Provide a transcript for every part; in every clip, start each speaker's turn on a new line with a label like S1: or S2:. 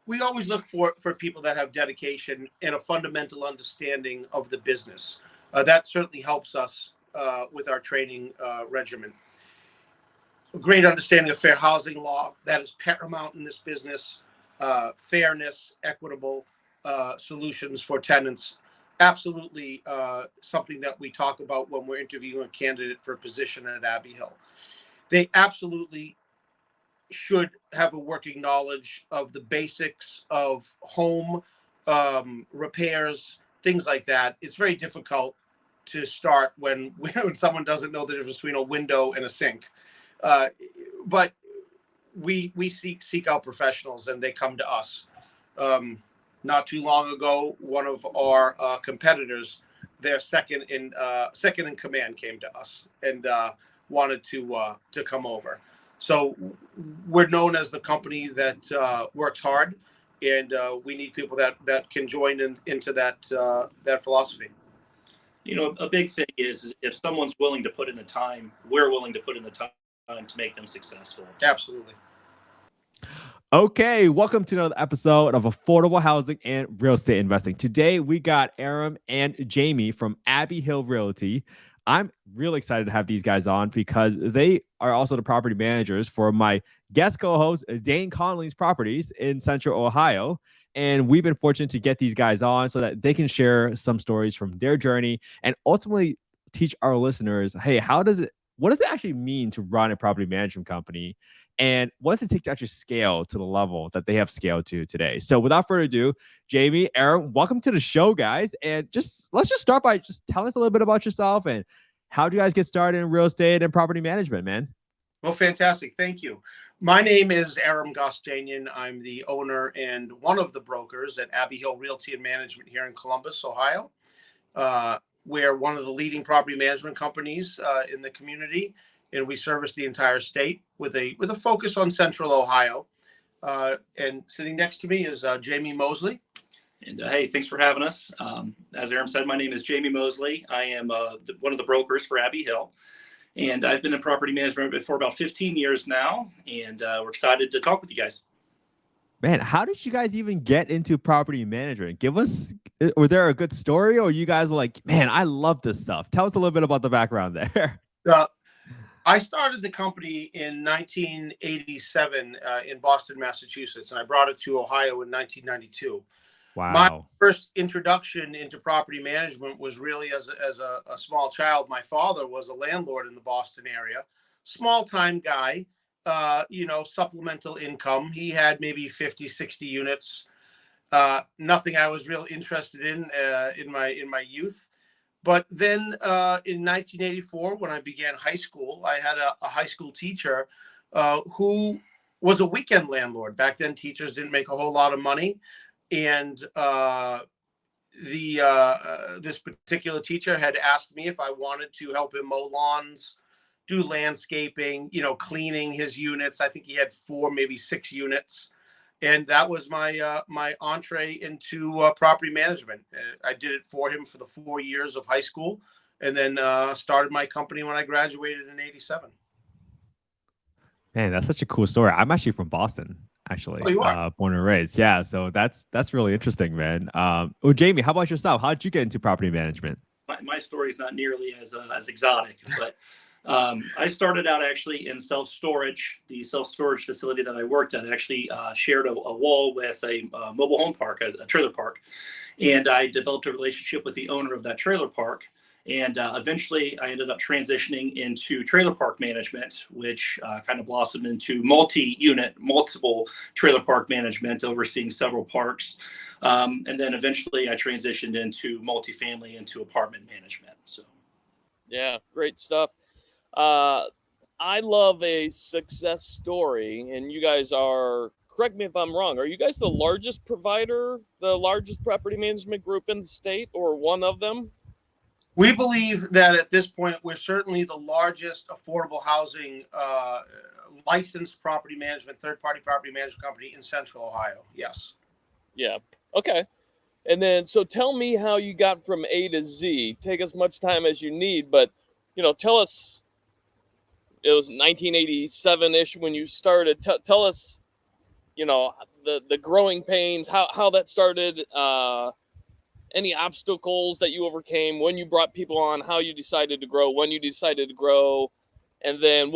S1: we always look for people that have dedication and a fundamental understanding of the business. That certainly helps us with our training regimen. A great understanding of fair housing law, that is paramount in this business. Fairness, equitable solutions for tenants. Absolutely something that we talk about when we're interviewing a candidate for a position at Abbeyhill. They absolutely should have a working knowledge of the basics of home repairs, things like that. It's very difficult to start when someone doesn't know the difference between a window and a sink. But we seek out professionals, and they come to us. Not too long ago, one of our competitors, their second in command, came to us and wanted to come over. So we're known as the company that works hard, and we need people that can join into that philosophy.
S2: You know, a big thing is if someone's willing to put in the time, we're willing to put in the time to make them successful.
S1: Absolutely.
S3: Okay, welcome to another episode of Affordable Housing and Real Estate Investing. Today we got Aram and Jamie from Abbeyhill Realty. I'm really excited to have these guys on because they are also the property managers for my guest co-host, Dayne Conley's properties in Central Ohio. And we've been fortunate to get these guys on so that they can share some stories from their journey and ultimately teach our listeners, hey, what does it actually mean to run a property management company? And what does it take to actually scale to the level that they have scaled to today? So without further ado, Jamie, Aram, welcome to the show, guys. And let's just start by just telling us a little bit about yourself and how do you guys get started in real estate and property management, man?
S1: Well, fantastic. Thank you. My name is Aram Gosdanian. I'm the owner and one of the brokers at Abbeyhill Realty Management here in Columbus, Ohio. We're one of the leading property management companies in the community, and we service the entire state with a focus on Central Ohio. And sitting next to me is Jaime Mosley.
S2: And hey, thanks for having us. As Aram said, my name is Jaime Mosley. I am one of the brokers for Abbeyhill. And I've been in property management for about 15 years now, and we're excited to talk with you guys.
S3: Man, how did you guys even get into property management? Was there a good story, or you guys were like, man, I love this stuff? Tell us a little bit about the background there.
S1: I started the company in 1987 in Boston, Massachusetts, and I brought it to Ohio in 1992.
S3: Wow.
S1: My first introduction into property management was really as a small child. My father was a landlord in the Boston area, small time guy, supplemental income. He had maybe 50, 60 units. Nothing I was real interested in my youth. But then in 1984, when I began high school, I had a high school teacher who was a weekend landlord. Back then, teachers didn't make a whole lot of money. And this particular teacher had asked me if I wanted to help him mow lawns, do landscaping, cleaning his units. I think he had 4, maybe 6 units. And that was my entree into property management. I did it for him for the 4 years of high school, and then started my company when I graduated in '87.
S3: Man, that's such a cool story. I'm actually from Boston, actually.
S1: Oh, you are?
S3: Born and raised. Yeah, so that's really interesting, man. Jamie, how about yourself? How did you get into property management?
S2: My story is not nearly as exotic, but I started out actually in self-storage. The self-storage facility that I worked at actually shared a wall with a mobile home park, a trailer park. And I developed a relationship with the owner of that trailer park. And eventually I ended up transitioning into trailer park management, which kind of blossomed into multiple trailer park management, overseeing several parks. And then eventually I transitioned into multifamily, into apartment management. So,
S4: yeah, great stuff. I love a success story, and you guys are, correct me if I'm wrong, are you guys the largest provider, the largest property management group in the state, or one of them?
S1: We believe that at this point, we're certainly the largest affordable housing licensed property management, third-party property management company in Central Ohio. Yes.
S4: Yeah. Okay. And then, so tell me how you got from A to Z. Take as much time as you need, but, tell us, it was 1987-ish when you started. Tell us, the growing pains, how that started, any obstacles that you overcame when you brought people on, how you decided to grow, when you decided to grow, and then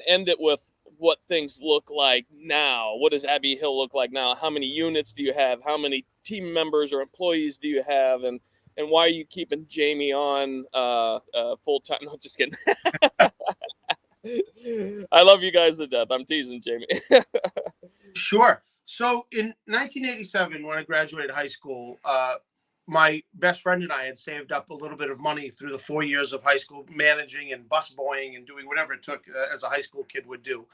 S4: end it with what things look like now. What does Abbey Hill look like now? How many units do you have? How many team members or employees do you have? And why are you keeping Jamie on full time? No, just kidding. I love you guys to death. I'm teasing, Jamie.
S1: Sure. So in 1987, when I graduated high school, my best friend and I had saved up a little bit of money through the 4 years of high school, managing and busboying and doing whatever it took as a high school kid would do.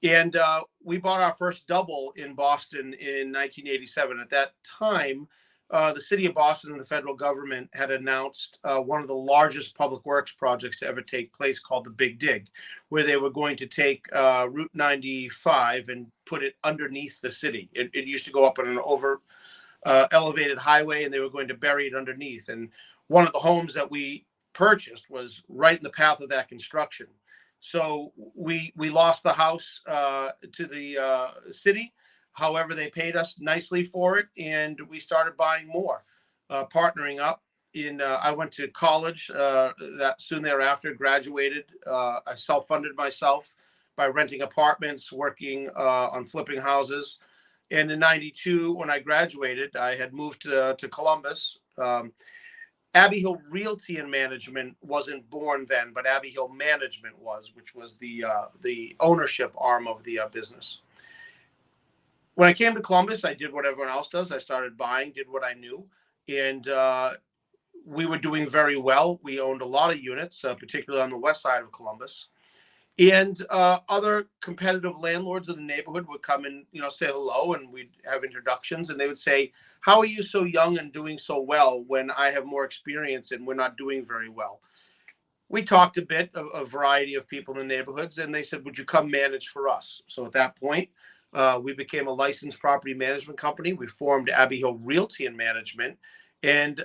S1: And we bought our first double in Boston in 1987. At that time, the city of Boston and the federal government had announced one of the largest public works projects to ever take place, called the Big Dig, where they were going to take Route 95 and put it underneath the city. It used to go up on an elevated highway, and they were going to bury it underneath. And one of the homes that we purchased was right in the path of that construction. So we lost the house to the city. However, they paid us nicely for it, and we started buying more, partnering up. I went to college that soon thereafter, graduated. I self-funded myself by renting apartments, working on flipping houses. And in 92, when I graduated, I had moved to Columbus. Abbeyhill Realty and Management wasn't born then, but Abbeyhill Management was, which was the ownership arm of the business. When I came to Columbus, I did what everyone else does. I started buying, did what I knew, and we were doing very well. We owned a lot of units, particularly on the west side of Columbus. And other competitive landlords in the neighborhood would come and, say hello, and we'd have introductions. And they would say, "How are you so young and doing so well when I have more experience and we're not doing very well?" We talked a bit of a variety of people in the neighborhoods, and they said, "Would you come manage for us?" So at that point, we became a licensed property management company. We formed Abbeyhill Realty and Management, and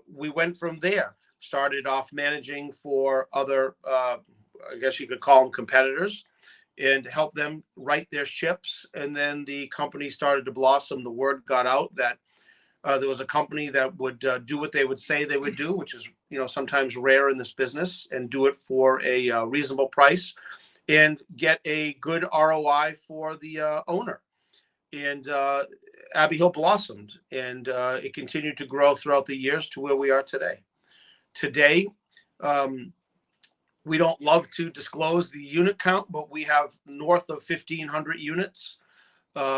S1: we went from there. Started off managing for other I guess you could call them competitors, and help them right their ships. And then the company started to blossom. The word got out that there was a company that would do what they would say they would do, which is, sometimes rare in this business, and do it for a reasonable price and get a good ROI for the owner. And Abbeyhill blossomed, and it continued to grow throughout the years to where we are today. Today, we don't love to disclose the unit count, but we have north of 1,500 units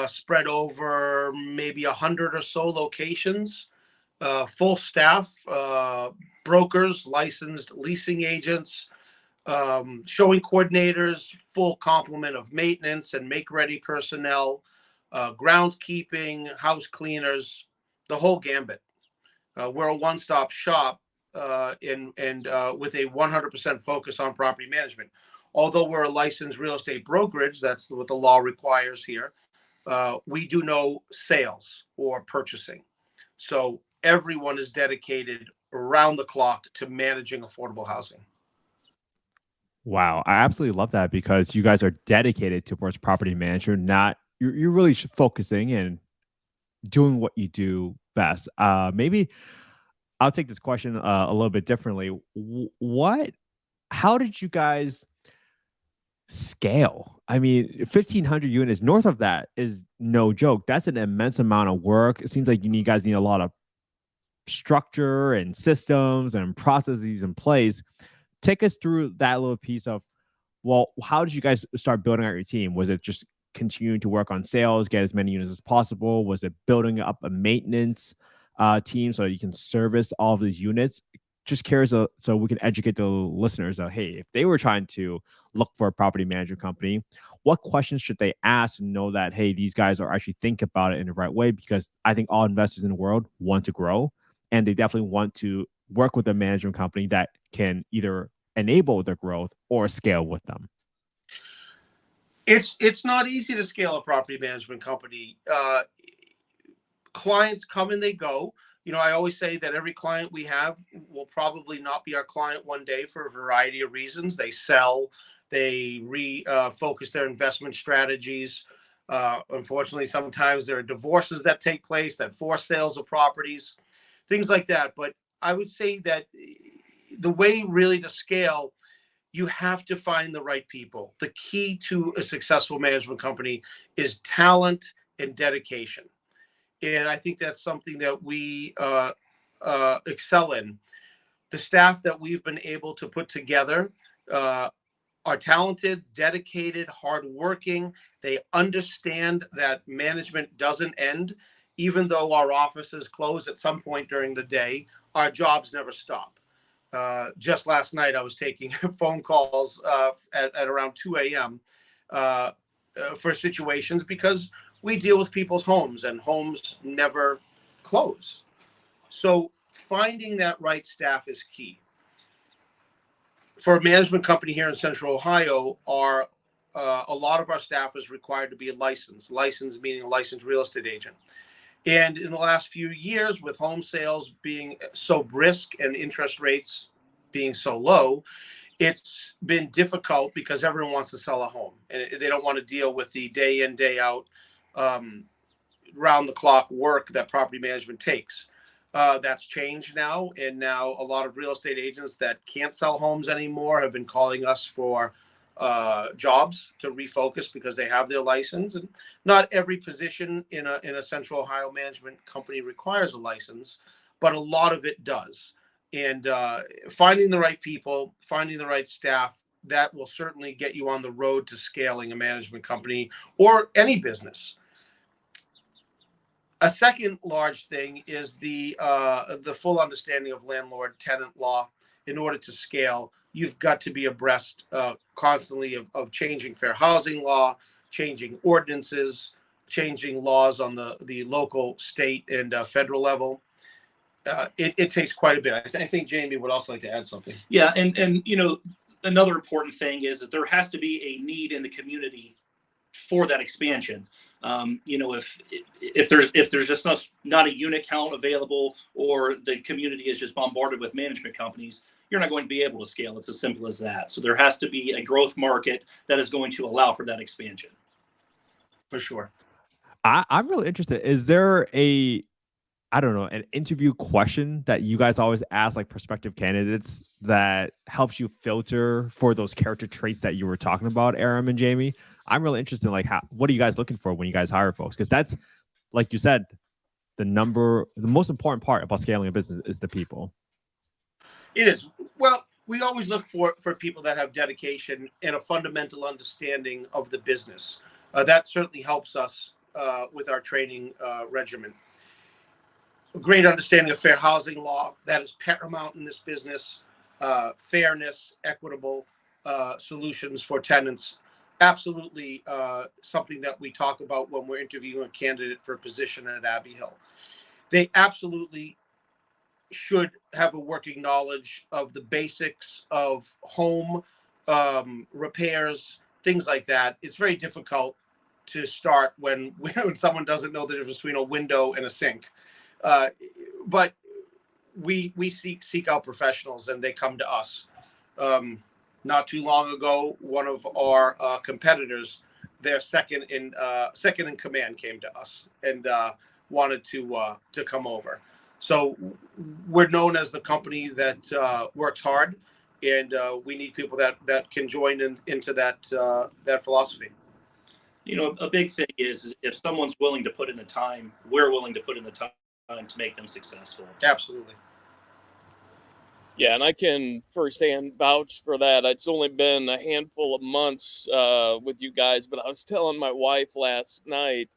S1: spread over maybe 100 or so locations, full staff, brokers, licensed leasing agents, showing coordinators, full complement of maintenance and make-ready personnel, groundskeeping, house cleaners, the whole gambit. We're a one-stop shop. And with a 100% focus on property management. Although we're a licensed real estate brokerage, that's what the law requires here, we do no sales or purchasing. So everyone is dedicated around the clock to managing affordable housing.
S3: Wow, I absolutely love that, because you guys are dedicated towards property management. You're really focusing and doing what you do best. Maybe I'll take this question a little bit differently. How did you guys scale? I mean, 1,500 units, north of that is no joke. That's an immense amount of work. It seems like you guys need a lot of structure and systems and processes in place. Take us through that little piece of, how did you guys start building out your team? Was it just continuing to work on sales, get as many units as possible? Was it building up a maintenance team so you can service all of these units? Just curious, so we can educate the listeners. Hey, if they were trying to look for a property management company, what questions should they ask to know that, hey, these guys are actually thinking about it in the right way? Because I think all investors in the world want to grow, and they definitely want to work with a management company that can either enable their growth or scale with them.
S1: It's not easy to scale a property management company. Clients come and they go. I always say that every client we have will probably not be our client one day for a variety of reasons. They sell, they refocus their investment strategies. Unfortunately, sometimes there are divorces that take place, that force sales of properties, things like that. But I would say that the way really to scale, you have to find the right people. The key to a successful management company is talent and dedication. And I think that's something that we excel in. The staff that we've been able to put together are talented, dedicated, hardworking. They understand that management doesn't end. Even though our offices close at some point during the day, our jobs never stop. Just last night, I was taking phone calls at around 2 a.m. For situations because we deal with people's homes and homes never close. So finding that right staff is key. For a management company here in Central Ohio, a lot of our staff is required to be licensed meaning a licensed real estate agent. And in the last few years, with home sales being so brisk and interest rates being so low, it's been difficult because everyone wants to sell a home and they don't want to deal with the day in, day out, round the clock work that property management takes. That's changed now. And now a lot of real estate agents that can't sell homes anymore have been calling us for jobs to refocus because they have their license. And not every position in a Central Ohio management company requires a license, but a lot of it does. And finding the right people, finding the right staff, that will certainly get you on the road to scaling a management company or any business. A second large thing is the full understanding of landlord-tenant law. In order to scale, you've got to be abreast constantly of changing fair housing law, changing ordinances, changing laws on the local, state, and federal level. It takes quite a bit. I think Jamie would also like to add something.
S2: Yeah, and another important thing is that there has to be a need in the community for that expansion. If there's just not a unit count available, or the community is just bombarded with management companies, you're not going to be able to scale. It's as simple as that. So there has to be a growth market that is going to allow for that expansion.
S1: For sure.
S3: I'm really interested. Is there an interview question that you guys always ask like prospective candidates that helps you filter for those character traits that you were talking about, Aram and Jamie? I'm really interested in what are you guys looking for when you guys hire folks? Because that's, like you said, the most important part about scaling a business is the people.
S1: It is. Well, we always look for people that have dedication and a fundamental understanding of the business. That certainly helps us with our training regimen. A great understanding of fair housing law, that is paramount in this business. Fairness, equitable solutions for tenants, absolutely something that we talk about when we're interviewing a candidate for a position at Abbeyhill. They absolutely should have a working knowledge of the basics of home repairs, things like that. It's very difficult to start when someone doesn't know the difference between a window and a sink. But we seek out professionals, and they come to us. Not too long ago, one of our competitors, their second in command, came to us and wanted to come over. So we're known as the company that works hard, and we need people that can join into that philosophy.
S2: A big thing is if someone's willing to put in the time, we're willing to put in the time to make them successful.
S1: Absolutely.
S4: Yeah, and I can firsthand vouch for that. It's only been a handful of months with you guys, but I was telling my wife last night,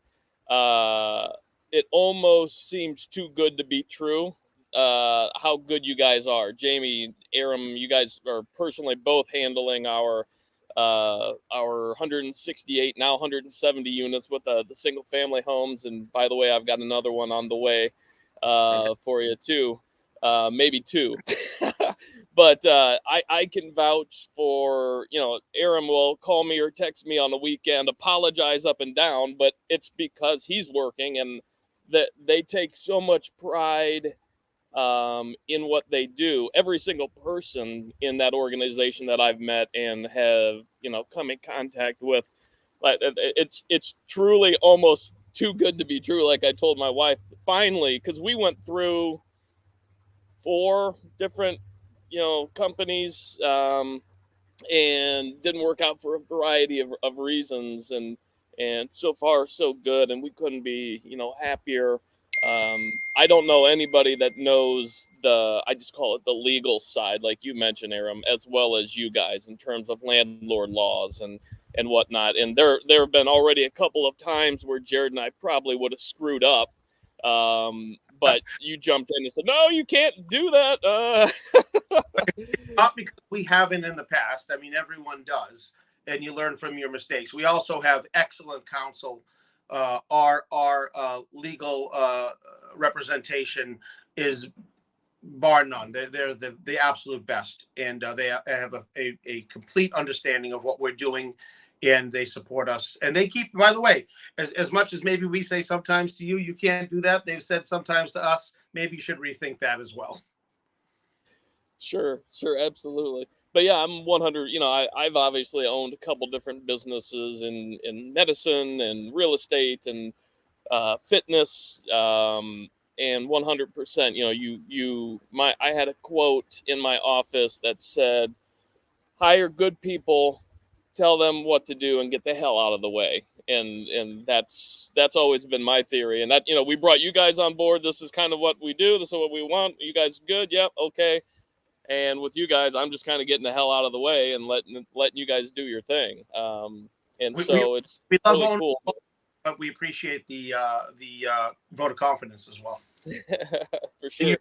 S4: it almost seems too good to be true, how good you guys are. Jamie, Aram, you guys are personally both handling our 168, now 170 units with the single family homes. And by the way, I've got another one on the way for you too. Maybe two. But I can vouch for, Aram will call me or text me on the weekend, apologize up and down, but it's because he's working, and that they take so much pride in what they do. Every single person in that organization that I've met and have, come in contact with Like it's truly almost too good to be true. Like I told my wife, finally, because we went through 4 different, companies, and didn't work out for a variety of reasons, and so far so good, and we couldn't be happier. I don't know anybody that knows I just call it the legal side, like you mentioned, Aram, as well as you guys, in terms of landlord laws and whatnot. And there have been already a couple of times where Jared and I probably would have screwed up, but you jumped in and said, no, you can't do that.
S1: Not because we haven't in the past. I mean, everyone does, and you learn from your mistakes. We also have excellent counsel. Our legal representation is bar none. They're the absolute best, and they have a complete understanding of what we're doing, and they support us. And they keep, by the way, as much as maybe we say sometimes to you, you can't do that, they've said sometimes to us, maybe you should rethink that as well.
S4: Sure, absolutely. But yeah, I'm 100. I've obviously owned a couple different businesses in medicine and real estate and fitness, and 100%. I had a quote in my office that said, "Hire good people, tell them what to do, and get the hell out of the way." And that's always been my theory. And that we brought you guys on board. This is kind of what we do. This is what we want. You guys good? Yep. Okay. And with you guys, I'm just kind of getting the hell out of the way and letting you guys do your thing. And so it's
S1: we love
S4: really cool.
S1: But we appreciate the vote of confidence as well.
S4: For sure.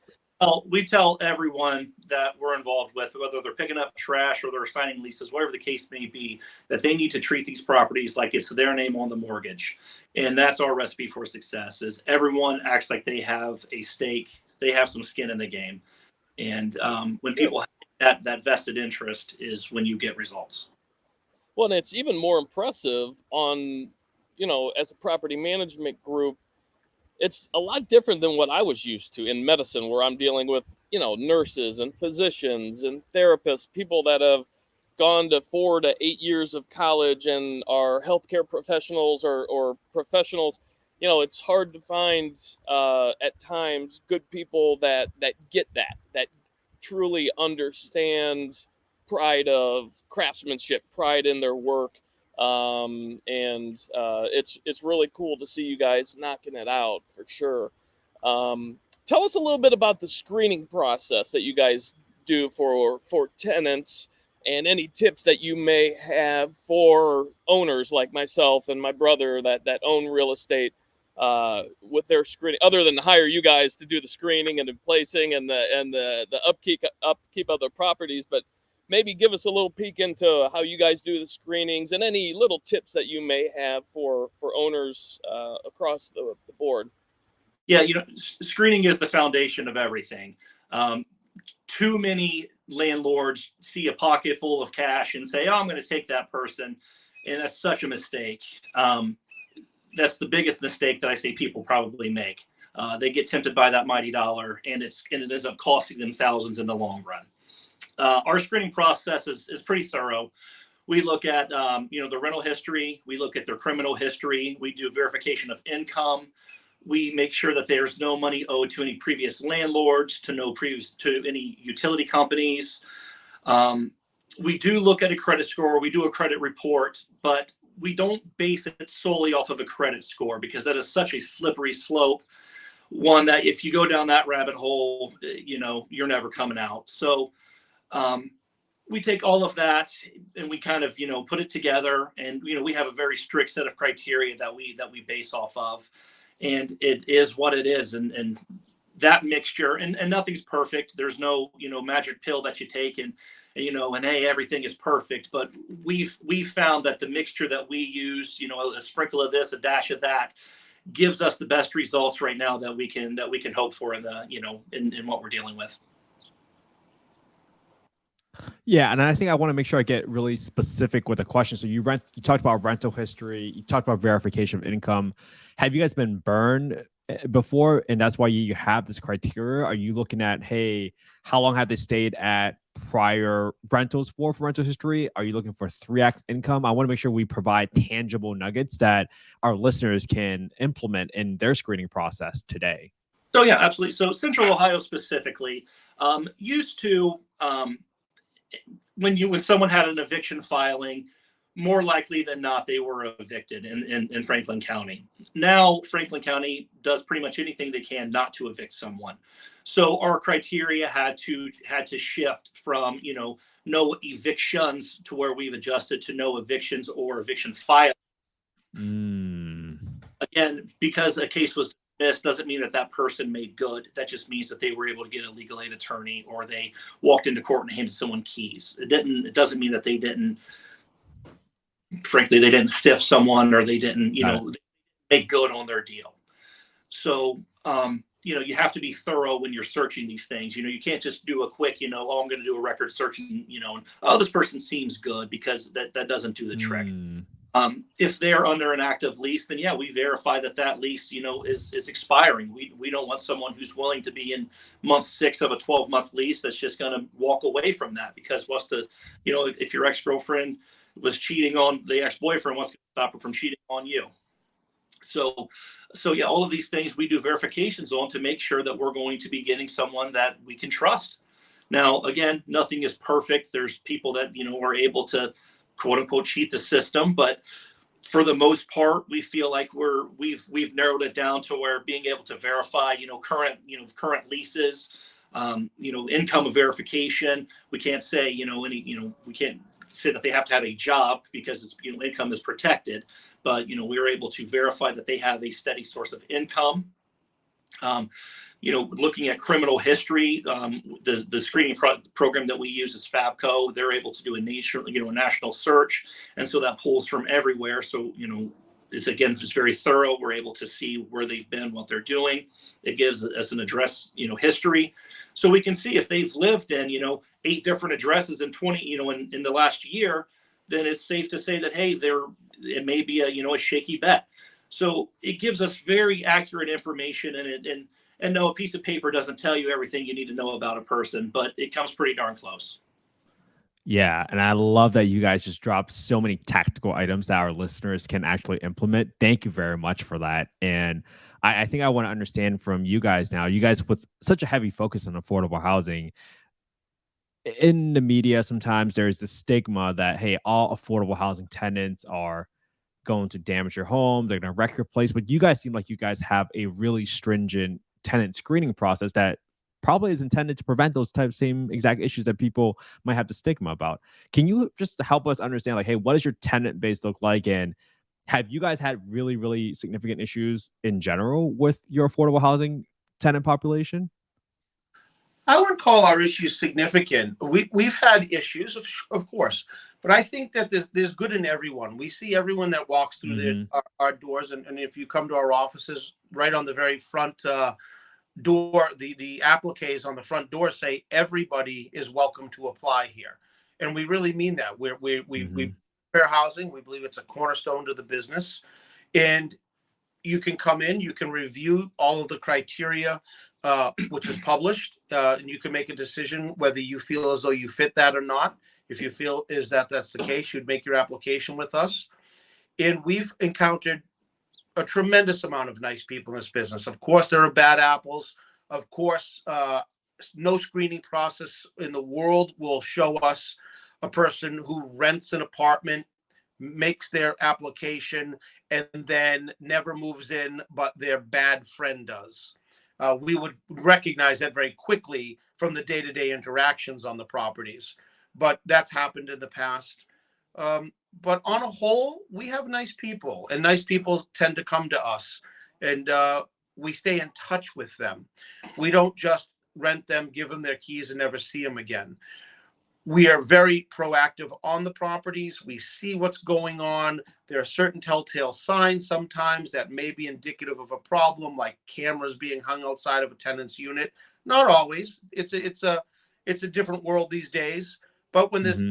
S2: We tell everyone that we're involved with, whether they're picking up trash or they're signing leases, whatever the case may be, that they need to treat these properties like it's their name on the mortgage. And that's our recipe for success, is everyone acts like they have a stake, they have some skin in the game. And when people have that vested interest is when you get results.
S4: Well, and it's even more impressive on, as a property management group, it's a lot different than what I was used to in medicine, where I'm dealing with, nurses and physicians and therapists, people that have gone to 4 to 8 years of college and are healthcare professionals or professionals. It's hard to find at times good people that get that truly understand pride of craftsmanship, pride in their work. And it's really cool to see you guys knocking it out for sure. Tell us a little bit about the screening process that you guys do for tenants, and any tips that you may have for owners like myself and my brother that own real estate, with their screening, other than hire you guys to do the screening and the placing and the upkeep of their properties. But maybe give us a little peek into how you guys do the screenings and any little tips that you may have for owners across the board.
S2: Yeah, screening is the foundation of everything. Too many landlords see a pocket full of cash and say, "Oh, I'm going to take that person," and that's such a mistake. That's the biggest mistake that I say people probably make. They get tempted by that mighty dollar, and it ends up costing them thousands in the long run. Our screening process is pretty thorough. We look at the rental history. We look at their criminal history. We do verification of income. We make sure that there's no money owed to any previous landlords, to any utility companies. We do look at a credit score. We do a credit report, but we don't base it solely off of a credit score, because that is such a slippery slope, one that if you go down that rabbit hole, you're never coming out. So we take all of that and we kind of, put it together, and, we have a very strict set of criteria that we base off of, and it is what it is. And that mixture, and nothing's perfect. There's no, magic pill that you take and hey, everything is perfect. But we've found that the mixture that we use, a sprinkle of this, a dash of that, gives us the best results right now that we can hope for in the, in what we're dealing with.
S3: Yeah, and I think I want to make sure I get really specific with a question. So you talked about rental history, you talked about verification of income. Have you guys been burned before, and that's why you have this criteria? Are you looking at, hey, how long have they stayed at prior rentals for rental history? Are you looking for 3x income? I want to make sure we provide tangible nuggets that our listeners can implement in their screening process today.
S2: So yeah, absolutely. So Central Ohio specifically used to when someone had an eviction filing, more likely than not they were evicted in Franklin County. Now Franklin County does pretty much anything they can not to evict someone. So our criteria had to shift from no evictions to where we've adjusted to no evictions or eviction file. Again, because a case was dismissed doesn't mean that person made good. That just means that they were able to get a legal aid attorney, or they walked into court and handed someone keys. It doesn't mean that they didn't. Frankly, they didn't stiff someone, or they didn't, make good on their deal. So, you have to be thorough when you're searching these things. You can't just do a quick, I'm going to do a record search and, this person seems good, because that doesn't do the trick. If they're under an active lease, then yeah, we verify that lease, is expiring. We don't want someone who's willing to be in month 6 of a 12-month lease that's just going to walk away from that, because if your ex-girlfriend was cheating on the ex-boyfriend, wants to stop her from cheating on you. So yeah, all of these things we do verifications on to make sure that we're going to be getting someone that we can trust. Now, again, nothing is perfect. There's people that, are able to quote unquote cheat the system, but for the most part, we feel like we've narrowed it down to where being able to verify, current leases, income verification. We can't say, we can't say that they have to have a job, because it's, income is protected, but, we're able to verify that they have a steady source of income. Looking at criminal history, the screening program that we use is Fabco. They're able to do a national search. And so that pulls from everywhere. So, it's very thorough. We're able to see where they've been, what they're doing. It gives us an address, history. So we can see if they've lived in, 8 different addresses in 20, in the last year, then it's safe to say that, hey, it may be a shaky bet. So it gives us very accurate information, and no, a piece of paper doesn't tell you everything you need to know about a person, but it comes pretty darn close.
S3: Yeah, and I love that you guys just dropped so many tactical items that our listeners can actually implement. Thank you very much for that. And I think I want to understand from you guys now, you guys with such a heavy focus on affordable housing, in the media, sometimes there's the stigma that, hey, all affordable housing tenants are going to damage your home, they're going to wreck your place. But you guys seem like you guys have a really stringent tenant screening process that probably is intended to prevent those same exact issues that people might have the stigma about. Can you just help us understand, like, hey, what does your tenant base look like? And have you guys had really, really significant issues in general with your affordable housing tenant population?
S1: I wouldn't call our issues significant. We've had issues, of course, but I think that there's good in everyone. We see everyone that walks through our doors, and if you come to our offices, right on the very front door, the appliques on the front door say everybody is welcome to apply here, and we really mean that. We fair housing. We believe it's a cornerstone to the business, and you can come in, you can review all of the criteria, which is published, and you can make a decision whether you feel as though you fit that or not. If you feel that's the case, you'd make your application with us. And we've encountered a tremendous amount of nice people in this business. Of course, there are bad apples. Of course, no screening process in the world will show us a person who rents an apartment, makes their application, and then never moves in, but their bad friend does. We would recognize that very quickly from the day-to-day interactions on the properties, but that's happened in the past. But on a whole, we have nice people, and nice people tend to come to us, and we stay in touch with them. We don't just rent them, give them their keys, and never see them again. We are very proactive on the properties. We see what's going on. There are certain telltale signs sometimes that may be indicative of a problem, like cameras being hung outside of a tenant's unit. Not always. It's a different world these days. But when there's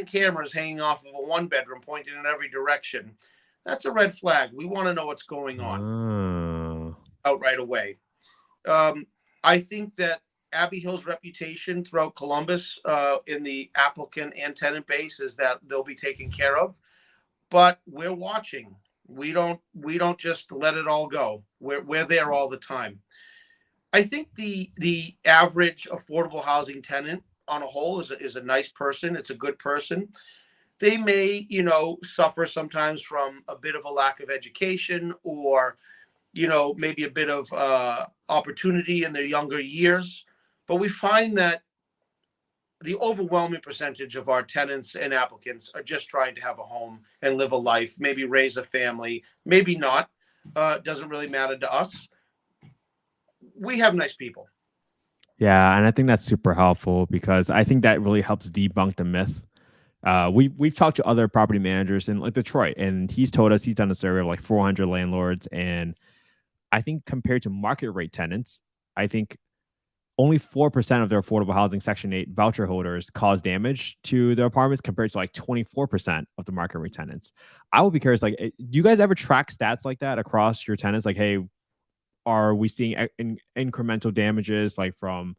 S1: cameras hanging off of a 1-bedroom pointing in every direction, that's a red flag. We want to know what's going on out right away. I think that Abbeyhill's reputation throughout Columbus in the applicant and tenant base is that they'll be taken care of, but we're watching. We don't just let it all go. We're there all the time. I think the average affordable housing tenant on a whole is a nice person. It's a good person. They may, suffer sometimes from a bit of a lack of education, or, maybe a bit of opportunity in their younger years. But we find that the overwhelming percentage of our tenants and applicants are just trying to have a home and live a life, maybe raise a family, maybe not. Doesn't really matter to us. We have nice people.
S3: Yeah, and I think that's super helpful because I think that really helps debunk the myth. We've talked to other property managers in like Detroit, and he's told us he's done a survey of like 400 landlords, and I think compared to market rate tenants, I think only 4% of their affordable housing Section 8 voucher holders cause damage to their apartments compared to like 24% of the market rate tenants. I will be curious, like, do you guys ever track stats like that across your tenants? Like, hey, are we seeing incremental damages like from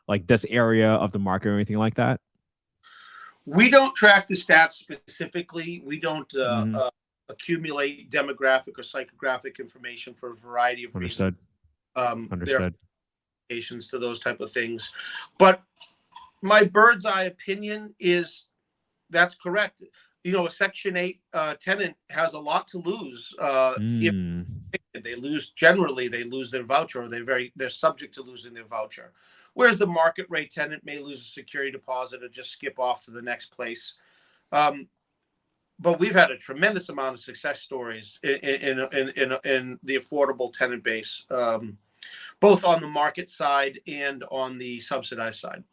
S3: like this area of the market or anything like that?
S1: We don't track the stats specifically. We don't accumulate demographic or psychographic information for a variety of reasons.
S3: Understood.
S1: There are implications to those type of things. But my bird's eye opinion is that's correct. A Section 8 tenant has a lot to lose if they lose. Generally, they lose their voucher, or they're subject to losing their voucher. Whereas the market rate tenant may lose a security deposit or just skip off to the next place. But we've had a tremendous amount of success stories in the affordable tenant base, both on the market side and on the subsidized side.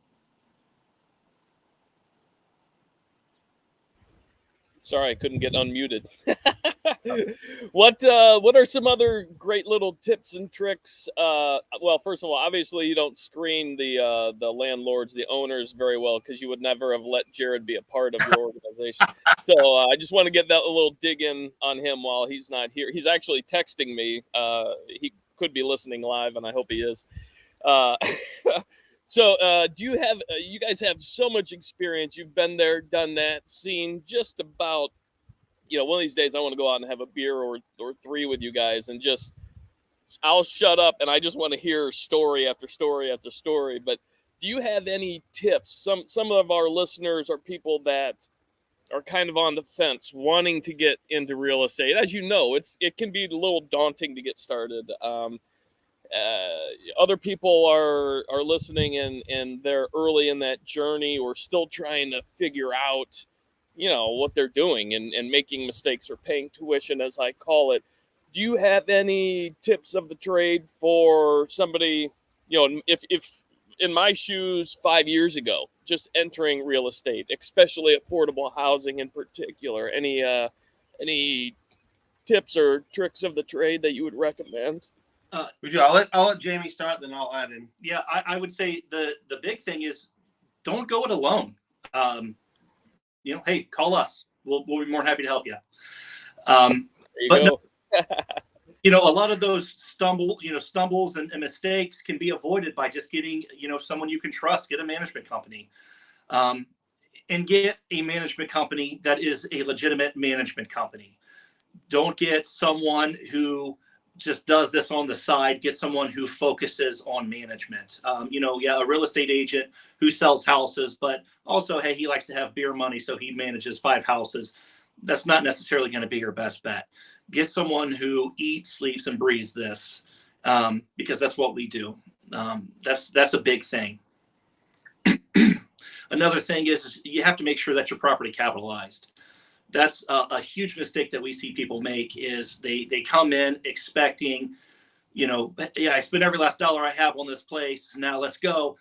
S4: Sorry, I couldn't get unmuted. What are some other great little tips and tricks? Well, first of all, obviously you don't screen the landlords, the owners very well, because you would never have let Jared be a part of your organization. So I just want to get that a little dig in on him while he's not here. He's actually texting me. He could be listening live, and I hope he is. So do you have, you guys have so much experience. You've been there, done that, seen just about, one of these days I want to go out and have a beer or three with you guys and just, I'll shut up and I just want to hear story after story after story. But do you have any tips? Some of our listeners are people that are kind of on the fence, wanting to get into real estate. As you know, it can be a little daunting to get started. Other people are listening and they're early in that journey or still trying to figure out, what they're doing and making mistakes or paying tuition, as I call it. Do you have any tips of the trade for somebody, if in my shoes 5 years ago, just entering real estate, especially affordable housing in particular, any tips or tricks of the trade that you would recommend?
S1: I'll let Jamie start, then I'll add in.
S2: Yeah, I would say the big thing is don't go it alone. Hey, call us. We'll be more than happy to help you.
S4: There you go.
S2: A lot of those stumbles and mistakes can be avoided by just getting, someone you can trust. Get a management company, and get a management company that is a legitimate management company. Don't get someone who just does this on the side. Get someone who focuses on management. A real estate agent who sells houses, but also, hey, he likes to have beer money, so he manages 5 houses. That's not necessarily going to be your best bet. Get someone who eats, sleeps, and breathes this, because that's what we do. That's a big thing. Another thing is you have to make sure that you're properly capitalized. That's a huge mistake that we see people make is they come in expecting, I spent every last dollar I have on this place. Now let's go.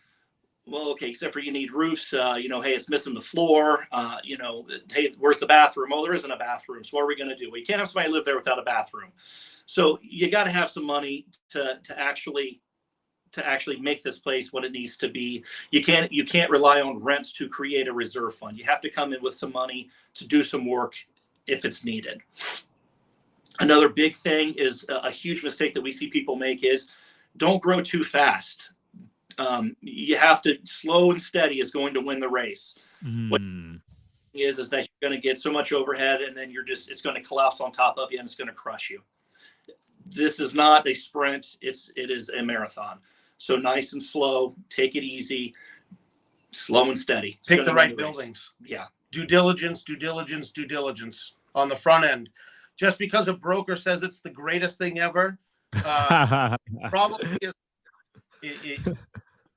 S2: Well, okay, except for you need roofs. Hey, it's missing the floor. Hey, where's the bathroom? Oh, there isn't a bathroom. So what are we going to do? Well, you can't have somebody live there without a bathroom. So you got to have some money to actually make this place what it needs to be. You can't rely on rents to create a reserve fund. You have to come in with some money to do some work if it's needed. Another big thing is a huge mistake that we see people make is don't grow too fast. You have to slow and steady is going to win the race. What
S3: Mm.
S2: is that you're going to get so much overhead, and then it's going to collapse on top of you, and it's going to crush you. This is not a sprint. It is a marathon. So nice and slow, take it easy, slow and steady.
S1: Pick the right buildings.
S2: Yeah.
S1: Due diligence on the front end. Just because a broker says it's the greatest thing ever, probably is. You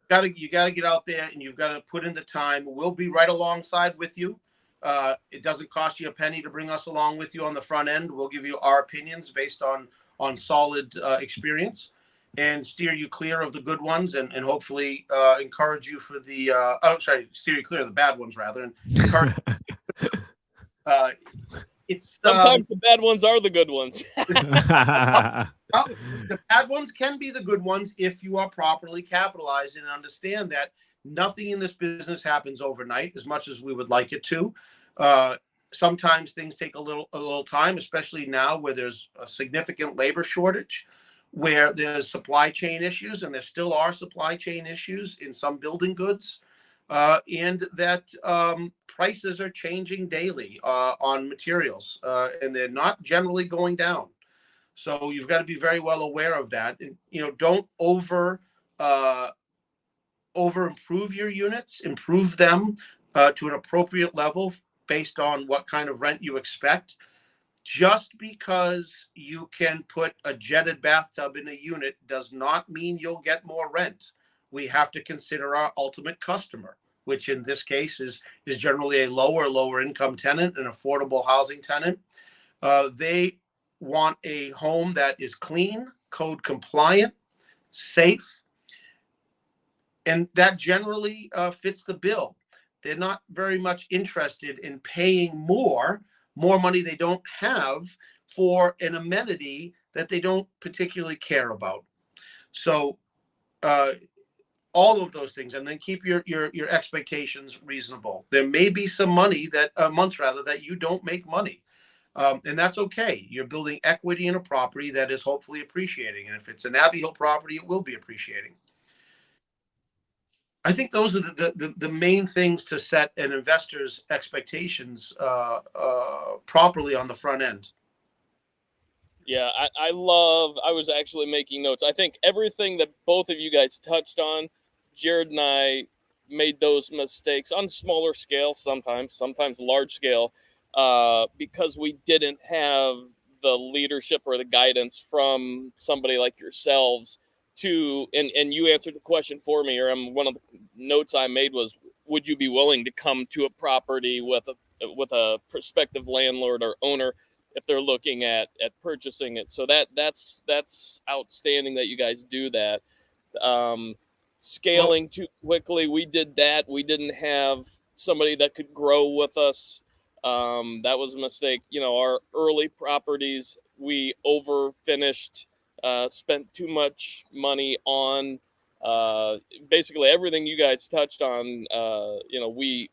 S1: got to get out there and you've got to put in the time. We'll be right alongside with you. It doesn't cost you a penny to bring us along with you on the front end. We'll give you our opinions based on solid experience and steer you clear of the good ones and hopefully encourage you for the steer you clear of the bad ones rather and encourage it's
S4: Sometimes the bad ones are the good ones.
S1: well, the bad ones can be the good ones if you are properly capitalized and understand that nothing in this business happens overnight as much as we would like it to. Sometimes things take a little time, especially now where there's a significant labor shortage, where there's supply chain issues, and there still are supply chain issues in some building goods, and that prices are changing daily on materials, and they're not generally going down. So you've got to be very well aware of that, and don't over improve your units. Improve them to an appropriate level based on what kind of rent you expect. Just because you can put a jetted bathtub in a unit does not mean you'll get more rent. We have to consider our ultimate customer, which in this case is generally a lower income tenant, an affordable housing tenant. They want a home that is clean, code compliant, safe, and that generally fits the bill. They're not very much interested in paying more money they don't have for an amenity that they don't particularly care about. So all of those things, and then keep your expectations reasonable. There may be some months that you don't make money. And that's okay. You're building equity in a property that is hopefully appreciating. And if it's an Abbeyhill property, it will be appreciating. I think those are the main things to set an investor's expectations properly on the front end.
S4: Yeah, I was actually making notes. I think everything that both of you guys touched on, Jared and I made those mistakes on smaller scale, sometimes large scale, because we didn't have the leadership or the guidance from somebody like yourselves and you answered the question for me, or one of the notes I made was, would you be willing to come to a property with a prospective landlord or owner if they're looking at purchasing it? So that's outstanding that you guys do that. Scaling too quickly, we did that. We didn't have somebody that could grow with us. That was a mistake. Our early properties, we overfinished, spent too much money on basically everything you guys touched on. We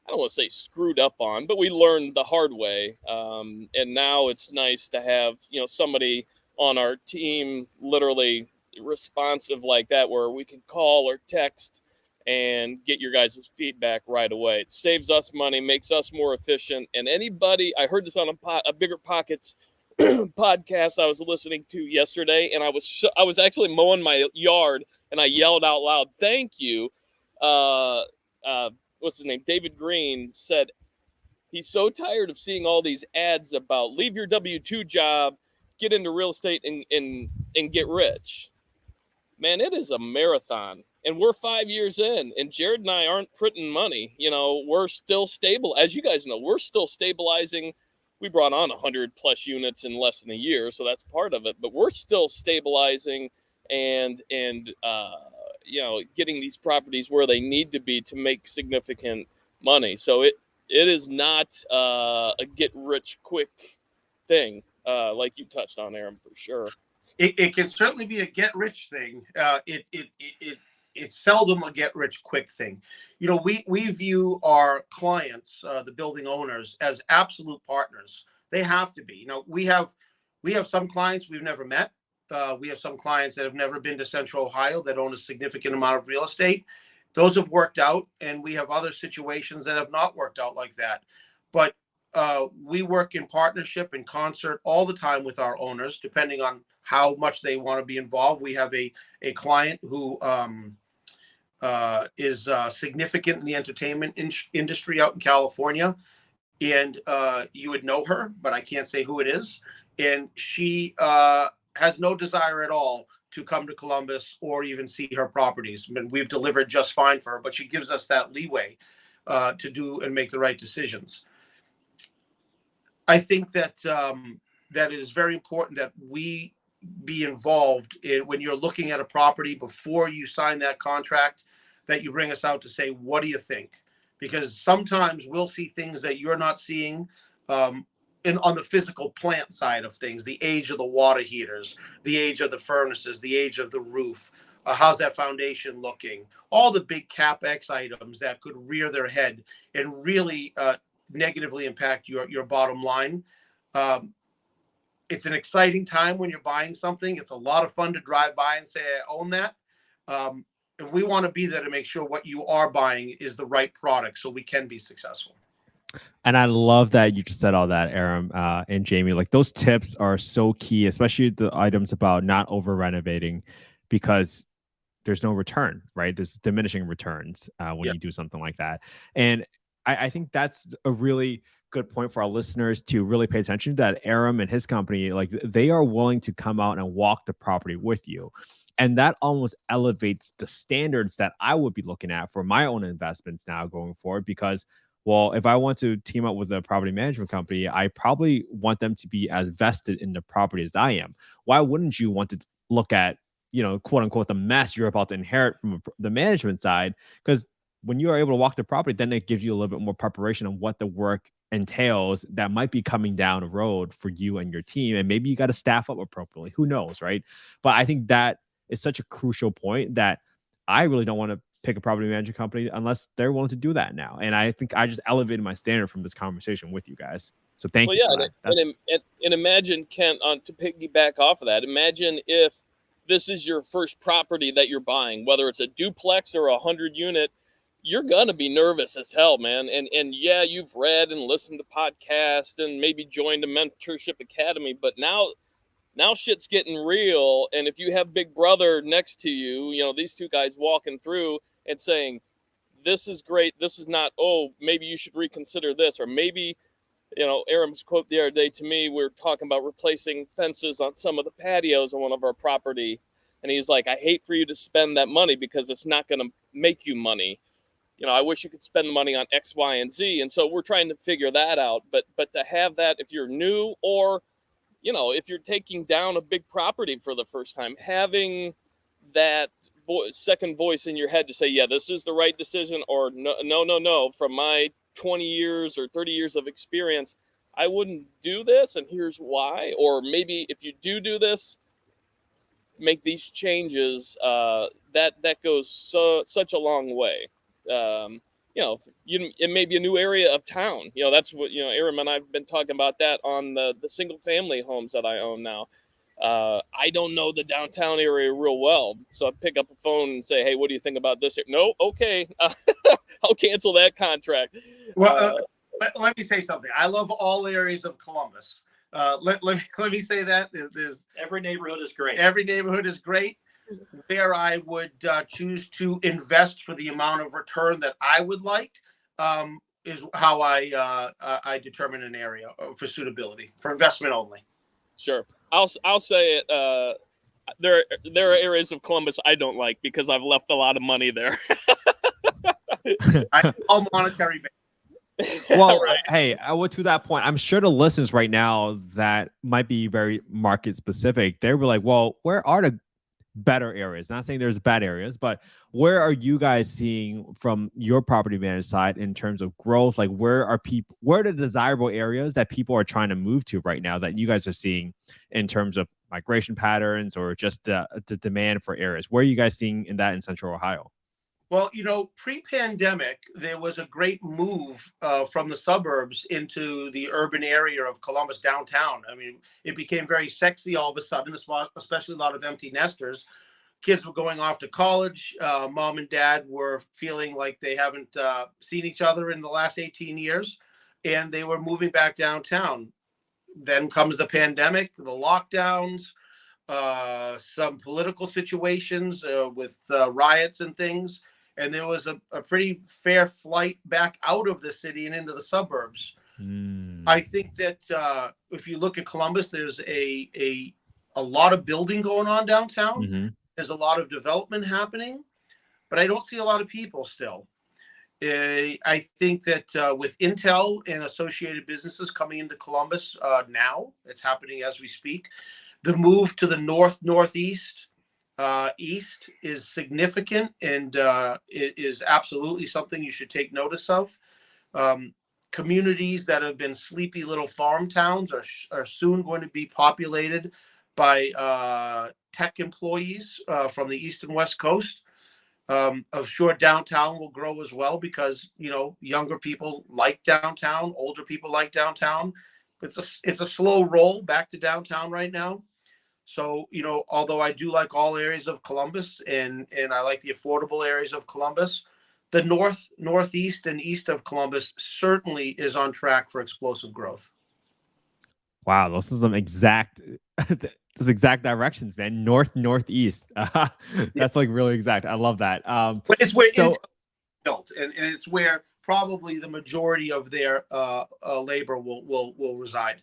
S4: I don't want to say screwed up on, but we learned the hard way. And now it's nice to have somebody on our team literally responsive like that, where we can call or text and get your guys' feedback right away. It saves us money, makes us more efficient. And anybody, I heard this on a Bigger Pockets podcast I was listening to yesterday, and I was actually mowing my yard, and I yelled out loud, "Thank you." What's his name? David Green said he's so tired of seeing all these ads about leave your W-2 job, get into real estate, and get rich. Man, it is a marathon. And we're 5 years in, and Jared and I aren't printing money. We're still stable. As you guys know, we're still stabilizing. We brought on 100 plus units in less than a year, so that's part of it. But we're still stabilizing and getting these properties where they need to be to make significant money. So it is not a get rich quick thing, like you touched on, Aram, for sure.
S1: It can certainly be a get rich thing. It's seldom a get rich quick thing. We view our clients, the building owners, as absolute partners. They have to be. We have some clients we've never met. We have some clients that have never been to Central Ohio that own a significant amount of real estate. Those have worked out, and we have other situations that have not worked out like that. But we work in partnership, in concert all the time with our owners, depending on how much they want to be involved. We have a client who is significant in the entertainment industry out in California. And you would know her, but I can't say who it is. And she has no desire at all to come to Columbus or even see her properties. I mean, we've delivered just fine for her, but she gives us that leeway to do and make the right decisions. I think that that it is very important that we be involved in when you're looking at a property before you sign that contract, that you bring us out to say, what do you think? Because sometimes we'll see things that you're not seeing on the physical plant side of things, the age of the water heaters, the age of the furnaces, the age of the roof, how's that foundation looking, all the big CapEx items that could rear their head and really negatively impact your bottom line. It's an exciting time when you're buying something. It's a lot of fun to drive by and say, I own that. And we want to be there to make sure what you are buying is the right product so we can be successful.
S3: And I love that you just said all that, Aram and Jamie. Like, those tips are so key, especially the items about not over renovating, because there's no return, right? There's diminishing returns when you do something like that. And I think that's a really good point for our listeners to really pay attention to, that Aram and his company, like, they are willing to come out and walk the property with you. And that almost elevates the standards that I would be looking at for my own investments now going forward. Because, well, if I want to team up with a property management company, I probably want them to be as vested in the property as I am. Why wouldn't you want to look at, quote unquote, the mess you're about to inherit from the management side? Because when you are able to walk the property, then it gives you a little bit more preparation on what the work entails that might be coming down the road for you and your team. And maybe you got to staff up appropriately. Who knows, right? But I think that is such a crucial point that I really don't want to pick a property management company unless they're willing to do that now. And I think I just elevated my standard from this conversation with you guys. So thank you. For that.
S4: And imagine, Kent, to piggyback off of that, imagine if this is your first property that you're buying, whether it's a duplex or 100 unit, you're going to be nervous as hell, man. And yeah, you've read and listened to podcasts and maybe joined a mentorship academy, but now shit's getting real. And if you have Big Brother next to you, these two guys walking through and saying, this is great, this is not, oh, maybe you should reconsider this, or maybe, Aram's quote the other day to me, we were talking about replacing fences on some of the patios on one of our property. And he's like, I hate for you to spend that money because it's not going to make you money. I wish you could spend the money on X, Y, and Z. And so we're trying to figure that out. But to have that, if you're new, or, if you're taking down a big property for the first time, having that second voice in your head to say, yeah, this is the right decision, or no. From my 20 years or 30 years of experience, I wouldn't do this, and here's why. Or maybe if you do this, make these changes. That goes such a long way. It may be a new area of town. That's what, Aram and I've been talking about that on the single family homes that I own now. I don't know the downtown area real well. So I pick up the phone and say, hey, what do you think about this? No, okay. I'll cancel that contract.
S1: Well, let me say something. I love all areas of Columbus. Let me say that. There's
S2: every neighborhood is great.
S1: Every neighborhood is great. Where I would choose to invest for the amount of return that I would like is how I determine an area for suitability, for investment only.
S4: Sure. I'll say it. There are areas of Columbus I don't like because I've left a lot of money there.
S1: All monetary based.
S3: Well, right. Hey, to that point, I'm sure the listeners right now that might be very market specific, they were like, well, where are the better areas? Not saying there's bad areas, but where are you guys seeing from your property management side in terms of growth? Like, where are the desirable areas that people are trying to move to right now that you guys are seeing in terms of migration patterns or just the demand for areas? Where are you guys seeing in Central Ohio?
S1: Well, pre-pandemic, there was a great move from the suburbs into the urban area of Columbus downtown. I mean, it became very sexy all of a sudden, especially a lot of empty nesters. Kids were going off to college. Mom and dad were feeling like they haven't seen each other in the last 18 years, and they were moving back downtown. Then comes the pandemic, the lockdowns, some political situations with riots and things. And there was a pretty fair flight back out of the city and into the suburbs. I think that if you look at Columbus, there's a lot of building going on downtown.
S3: Mm-hmm.
S1: There's a lot of development happening, but I don't see a lot of people still. I think that with Intel and associated businesses coming into Columbus now, it's happening as we speak. The move to the northeast, east is significant, and it is absolutely something you should take notice of. Communities that have been sleepy little farm towns are soon going to be populated by tech employees from the east and west coast. I'm sure downtown will grow as well because younger people like downtown, older people like downtown. It's a slow roll back to downtown right now. So, although I do like all areas of Columbus and I like the affordable areas of Columbus, the northeast, and east of Columbus certainly is on track for explosive growth.
S3: Wow, those are some exact directions, man. Northeast. That's like really exact. I love that.
S1: But it's where Intel built, and it's where probably the majority of their labor will reside.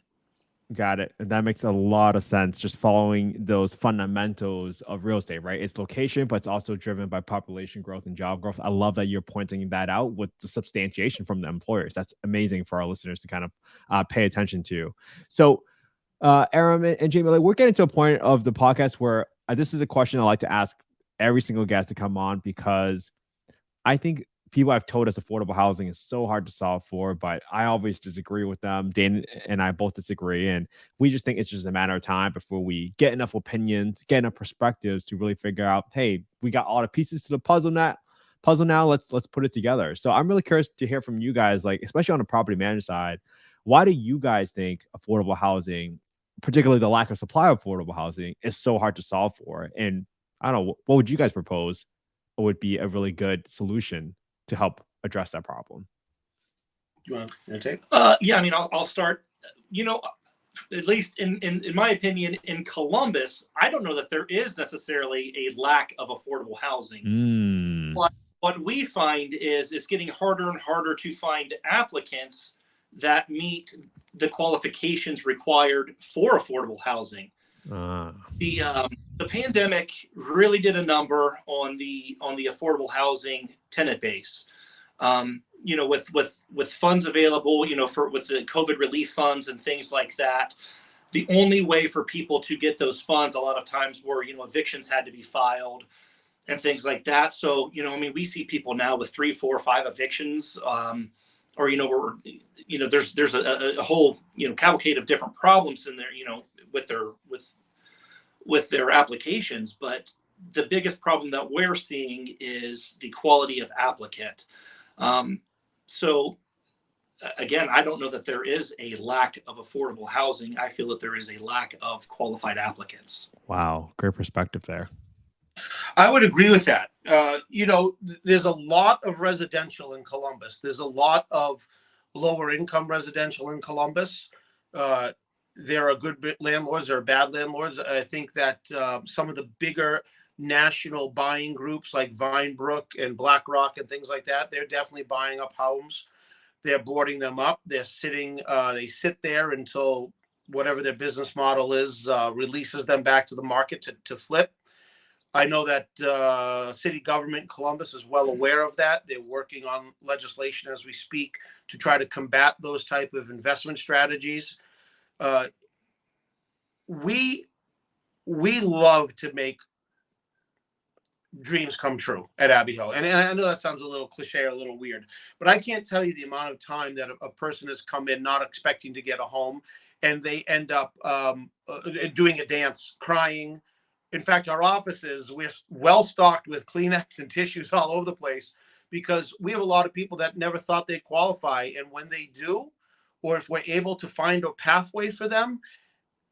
S3: Got it. And that makes a lot of sense. Just following those fundamentals of real estate, right? It's location, but it's also driven by population growth and job growth. I love that you're pointing that out with the substantiation from the employers. That's amazing for our listeners to kind of pay attention to. So, Aram and Jamie, like, we're getting to a point of the podcast where this is a question I like to ask every single guest to come on, because I think people have told us affordable housing is so hard to solve for, but I always disagree with them. Dayne and I both disagree. And we just think it's just a matter of time before we get enough opinions, get enough perspectives to really figure out, hey, we got all the pieces to the puzzle now. Let's put it together. So I'm really curious to hear from you guys, like, especially on the property manager side, why do you guys think affordable housing, particularly the lack of supply of affordable housing, is so hard to solve for? And I don't know, what would you guys propose would be a really good solution to help address that problem?
S1: You want to take?
S2: Yeah, I mean, I'll start. At least in my opinion, in Columbus, I don't know that there is necessarily a lack of affordable housing. But what we find is it's getting harder and harder to find applicants that meet the qualifications required for affordable housing. The pandemic really did a number on the affordable housing tenant base. With funds available, with the COVID relief funds and things like that, the only way for people to get those funds a lot of times were, evictions had to be filed and things like that. So, we see people now with 3, 4, 5 evictions, there's a whole, cavalcade of different problems in there, with their applications. But the biggest problem that we're seeing is the quality of applicant. So again, I don't know that there is a lack of affordable housing. I feel that there is a lack of qualified applicants.
S3: Wow. Great perspective there.
S1: I would agree with that. There's a lot of residential in Columbus. There's a lot of lower income residential in Columbus. There are good landlords, there are bad landlords. I think that some of the bigger national buying groups like Vinebrook and BlackRock and things like that, they're definitely buying up homes. They're boarding them up. They're sitting, they sit there until whatever their business model is releases them back to the market to flip. I know that city government in Columbus is well aware of that. They're working on legislation as we speak to try to combat those type of investment strategies. We love to make dreams come true at Abbeyhill. And I know that sounds a little cliche or a little weird, but I can't tell you the amount of time that a person has come in not expecting to get a home, and they end up doing a dance, crying, In fact, our offices, we're well stocked with Kleenex and tissues all over the place because we have a lot of people that never thought they'd qualify. And when they do, or if we're able to find a pathway for them,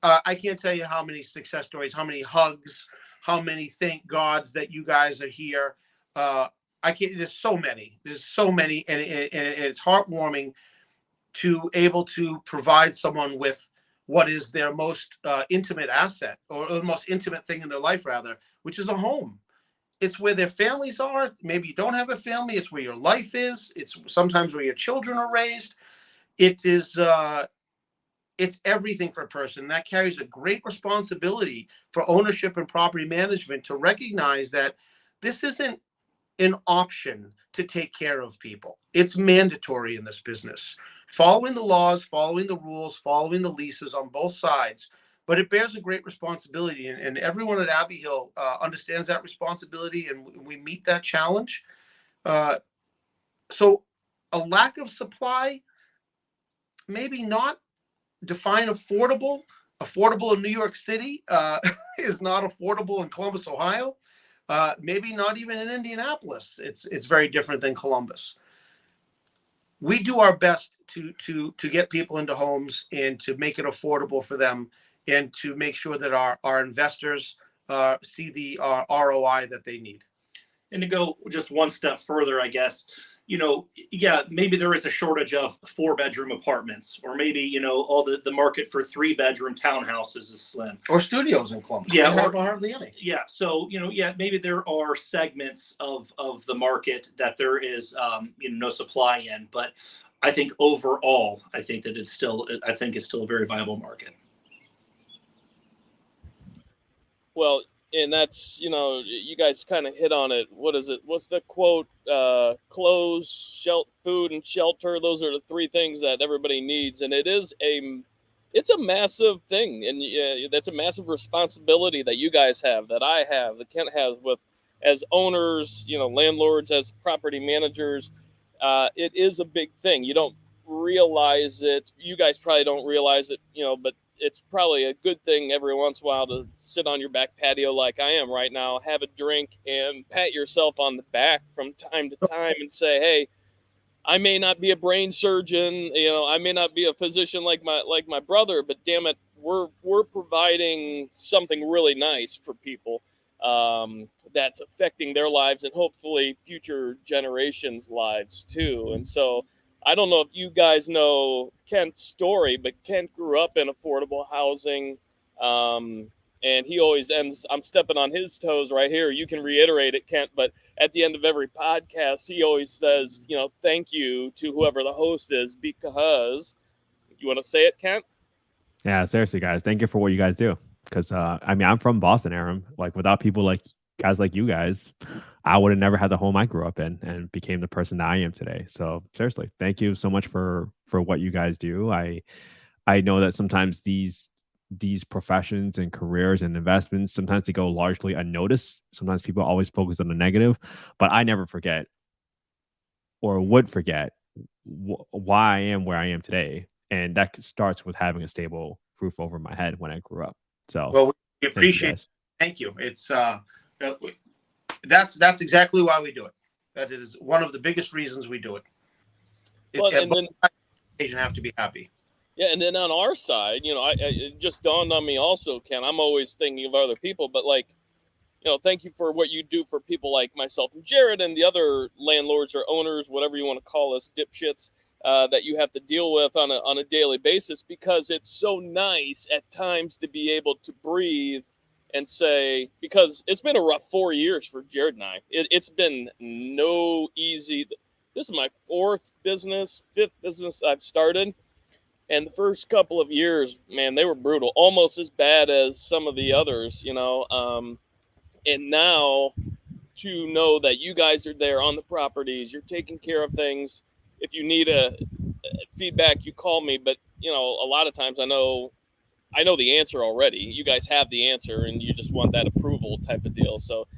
S1: I can't tell you how many success stories, how many hugs, how many thank gods that you guys are here. I can't, there's so many, and it's heartwarming to able to provide someone with what is their most intimate asset, or the most intimate thing in their life, rather, which is a home. It's where their families are. Maybe you don't have a family. It's where your life is. It's sometimes where your children are raised. It is, it's everything for a person. That carries a great responsibility for ownership and property management to recognize that this isn't an option to take care of people. It's mandatory in this business. Following the laws, following the rules, following the leases on both sides, but it bears a great responsibility, and everyone at Abbeyhill understands that responsibility, and we meet that challenge. So a lack of supply, maybe not. Define affordable. Affordable in New York City is not affordable in Columbus, Ohio. Maybe not even in Indianapolis. It's very different than Columbus. We do our best to get people into homes and to make it affordable for them, and to make sure that our investors see the ROI that they need.
S2: And to go just one step further, I guess, yeah, maybe there is a shortage of 4-bedroom apartments, or maybe, all the market for 3-bedroom townhouses is slim.
S1: Or studios in Columbus.
S2: Yeah,
S1: or hardly any.
S2: Yeah. So, yeah, maybe there are segments of the market that there is, no supply in, but I think overall, I think it's still a very viable market.
S4: Well, and that's, you guys kind of hit on it. What is it? What's the quote? Clothes, food, and shelter. Those are the 3 things that everybody needs. And it's a massive thing. And that's a massive responsibility that you guys have, that I have, that Kent has, with as owners, landlords, as property managers. It is a big thing. You don't realize it. You guys probably don't realize it, but it's probably a good thing every once in a while to sit on your back patio like I am right now, have a drink, and pat yourself on the back from time to time and say, hey, I may not be a brain surgeon, I may not be a physician like my brother, but damn it, we're providing something really nice for people that's affecting their lives and hopefully future generations' lives too. And so I don't know if you guys know Kent's story, but Kent grew up in affordable housing. And he always ends, I'm stepping on his toes right here. You can reiterate it, Kent, but at the end of every podcast, he always says, thank you to whoever the host is, because you want to say it, Kent?
S3: Yeah, seriously, guys, thank you for what you guys do. Because, I'm from Boston, Aram. Like, without people like guys like you guys, I would have never had the home I grew up in and became the person that I am today. So seriously, thank you so much for what you guys do. I know that sometimes these professions and careers and investments, sometimes they go largely unnoticed. Sometimes people always focus on the negative, but I never forget, or would forget, why I am where I am today. And that starts with having a stable roof over my head when I grew up. So, well,
S1: we appreciate it. Thank you. It's that's exactly why we do it. That is one of the biggest reasons we do it.
S4: Well, and then
S1: you have to be happy.
S4: Yeah, and then on our side, it just dawned on me also, Ken, I'm always thinking of other people, but thank you for what you do for people like myself and Jared and the other landlords or owners, whatever you want to call us, dipshits, that you have to deal with on a daily basis, because it's so nice at times to be able to breathe and say, because it's been a rough 4 years for Jared and I. It's been no easy. This is my 5th business I've started. And the first couple of years, man, they were brutal, almost as bad as some of the others, and now to know that you guys are there on the properties, you're taking care of things. If you need a feedback, you call me. But, a lot of times I know the answer already. You guys have the answer and you just want that approval type of deal. So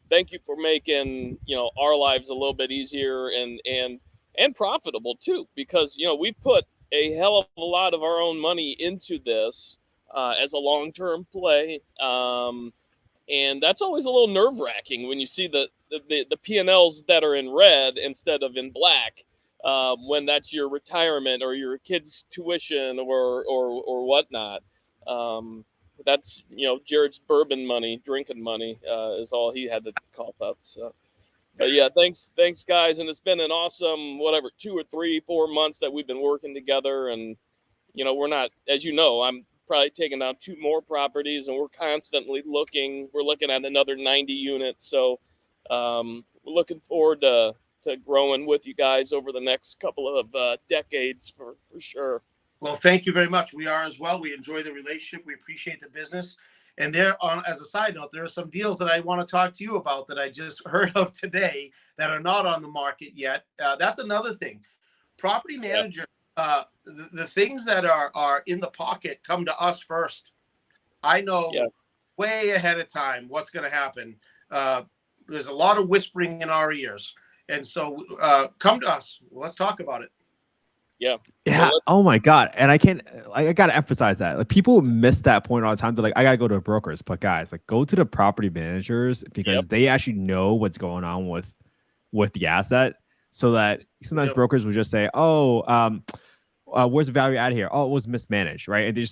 S4: thank you for making, our lives a little bit easier and profitable too, because, we've put a hell of a lot of our own money into this as a long-term play. And that's always a little nerve wracking when you see the P&Ls that are in red instead of in black, when that's your retirement or your kid's tuition or whatnot. That's, Jared's bourbon money, drinking money, is all he had to cough up. So, but yeah, thanks guys. And it's been an awesome, 2 or 3, 4 months that we've been working together. And, we're not, as you know, I'm probably taking down 2 more properties, and we're constantly looking. We're looking at another 90 units. So we're looking forward to growing with you guys over the next couple of decades for sure.
S1: Well, thank you very much. We are as well. We enjoy the relationship. We appreciate the business. And as a side note, there are some deals that I want to talk to you about that I just heard of today that are not on the market yet. That's another thing. Property manager, the things that are in the pocket come to us first. I know way ahead of time what's going to happen. There's a lot of whispering in our ears. And so come to us. Let's talk about it.
S3: Yeah.
S4: Well,
S3: Oh my God. And I got to emphasize that. Like, people miss that point all the time. They're like, I got to go to brokers. But guys, like, go to the property managers, because they actually know what's going on with the asset. So that sometimes brokers will just say, where's the value add here? Oh, it was mismanaged, right? And they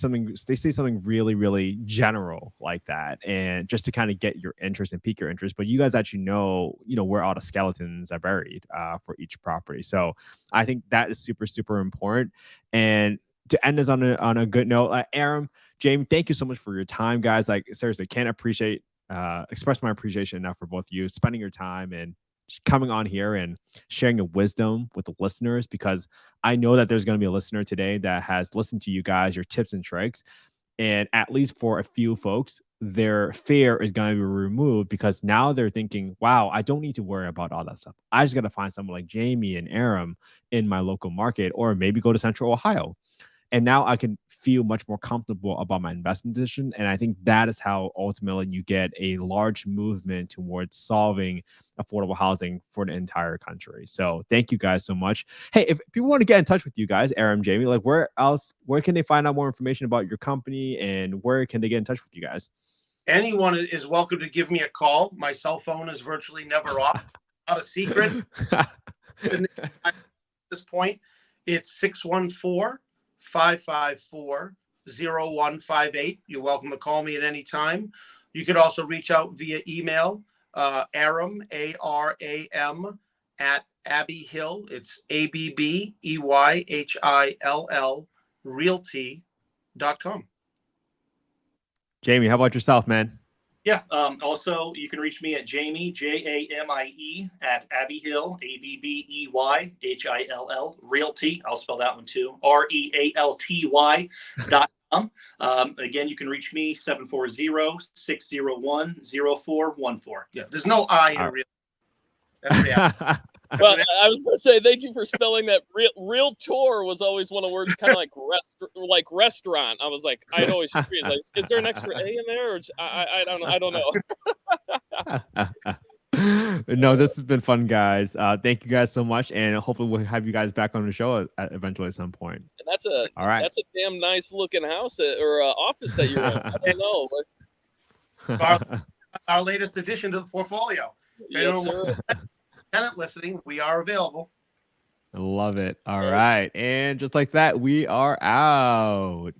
S3: say something really, really general like that, and just to kind of get your interest and pique your interest. But you guys actually know, where all the skeletons are buried for each property. So I think that is super, super important. And to end this on a good note, Aram, Jamie, thank you so much for your time, guys. Like, seriously, can't express my appreciation enough for both of you spending your time and coming on here and sharing your wisdom with the listeners, because I know that there's going to be a listener today that has listened to you guys, your tips and tricks, and at least for a few folks, their fear is going to be removed, because now they're thinking, wow, I don't need to worry about all that stuff. I just got to find someone like Jamie and Aram in my local market, or maybe go to Central Ohio. And now I can feel much more comfortable about my investment decision. And I think that is how ultimately you get a large movement towards solving affordable housing for the entire country. So thank you guys so much. Hey, if people want to get in touch with you guys, Aram, Jamie, like, where can they find out more information about your company, and where can they get in touch with you guys?
S1: Anyone is welcome to give me a call. My cell phone is virtually never off. Not a secret. At this point, it's 614-554-0158. You're welcome to call me at any time. You could also reach out via email, Aram, ARAM, at Abbeyhill. It's ABBEYHILL realty.com.
S3: Jamie, how about yourself, man?
S2: Yeah. Also, you can reach me at Jamie, JAMIE, at Abbeyhill, ABBEYHILL Realty. I'll spell that one too. REALTY.com. Again, you can reach me 740-601-0414.
S1: Yeah, there's no I in real. That's reality.
S4: Well, I was going to say, thank you for spelling that. Realtor was always one of the words, kind of like restaurant. I was like, I'd always freeze. Like, is there an extra A in there? Or I don't know.
S3: No, this has been fun, guys. Thank you guys so much, and hopefully we'll have you guys back on the show eventually at some point.
S4: And that's a damn nice looking house or office that you're in. I don't know.
S1: Our latest addition to the portfolio.
S4: Yes, sir.
S1: Tenant listening, we are available.
S3: I love it. All right. And just like that, we are out.